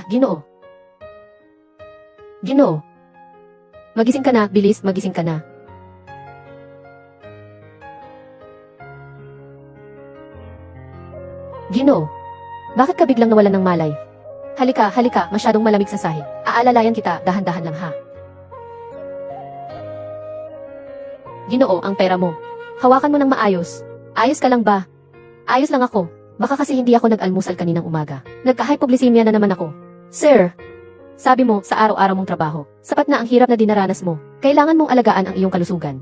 Ginoo. Ginoo. Magising ka na, bilis, magising ka na. Ginoo. Bakit ka biglang nawalan ng malay? Halika, masyadong malamig sa sahig. Aalalayan kita, dahan-dahan lang ha. Ginoo, ang pera mo. Hawakan mo ng maayos. Ayos ka lang ba? Ayos lang ako. Baka kasi hindi ako nag-almusal kaninang umaga. Nagka-hypoglycemia na naman ako. Sir, sabi mo sa araw-araw mong trabaho, sapat na ang hirap na dinaranas mo. Kailangan mong alagaan ang iyong kalusugan.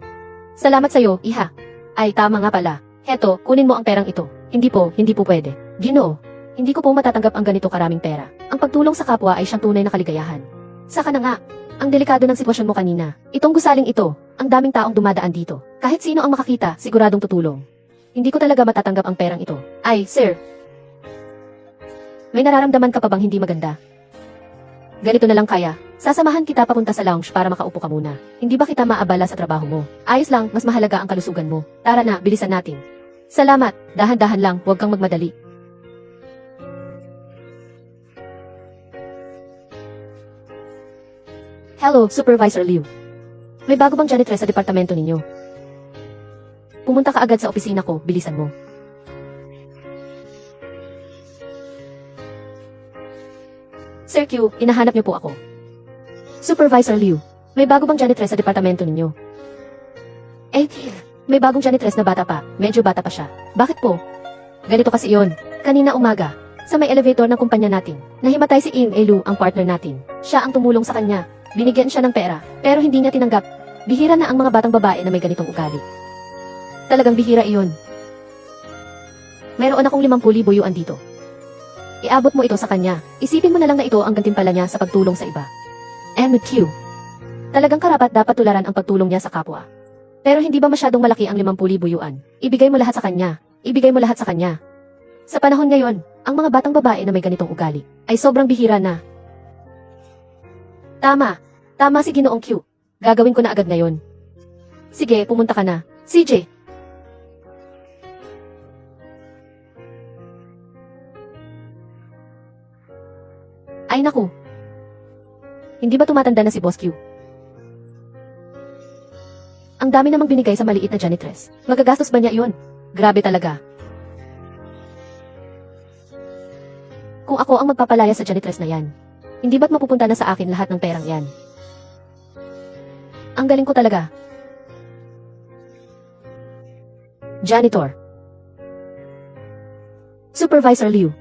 Salamat sa'yo, iha. Ay, tama nga pala. Heto, kunin mo ang perang ito. Hindi po pwede. Ginoo, hindi ko po matatanggap ang ganito karaming pera. Ang pagtulong sa kapwa ay siyang tunay na kaligayahan. Saka na nga, ang delikado ng sitwasyon mo kanina. Itong gusaling ito, ang daming taong dumadaan dito. Kahit sino ang makakita, siguradong tutulong. Hindi ko talaga matatanggap ang perang ito. Ay, sir. May nararamdaman ka pa bang hindi maganda? Ganito na lang kaya. Sasamahan kita papunta sa lounge para makaupo ka muna. Hindi ba kita maabala sa trabaho mo? Ayos lang, mas mahalaga ang kalusugan mo. Tara na, bilisan natin. Salamat, dahan-dahan lang, huwag kang magmadali. Hello, Supervisor Liu. May bago bang janitress sa departamento ninyo? Pumunta ka agad sa opisina ko, bilisan mo. Sir Q, hinahanap niyo po ako. Supervisor Liu, may bago bang janitress sa departamento ninyo? May bagong janitress na bata pa, medyo bata pa siya. Bakit po? Ganito kasi yon. Kanina umaga, sa may elevator ng kumpanya natin, nahimatay si Ing Elu, ang partner natin. Siya ang tumulong sa kanya. Binigyan siya ng pera, pero hindi niya tinanggap. Bihira na ang mga batang babae na may ganitong ugali. Talagang bihira iyon. Mayroon akong 50,000 yuan dito. Iabot mo ito sa kanya. Isipin mo na lang na ito ang gantimpala niya sa pagtulong sa iba. And with Q. Talagang karapat dapat tularan ang pagtulong niya sa kapwa. Pero hindi ba masyadong malaki ang 50,000 yuan? Ibigay mo lahat sa kanya. Ibigay mo lahat sa kanya. Sa panahon ngayon, ang mga batang babae na may ganitong ugali ay sobrang bihira na. Tama si Ginoong Q. Gagawin ko na agad ngayon. Sige, pumunta ka na. CJ. Ay naku. Hindi ba tumatanda na si Boss Q? Ang dami namang binigay sa maliit na janitress. Magagastos ba niya iyon? Grabe talaga. Kung ako ang magpapalaya sa janitress na yan, hindi ba't mapupunta na sa akin lahat ng perang yan? Ang galing ko talaga. Janitor. Supervisor Liu.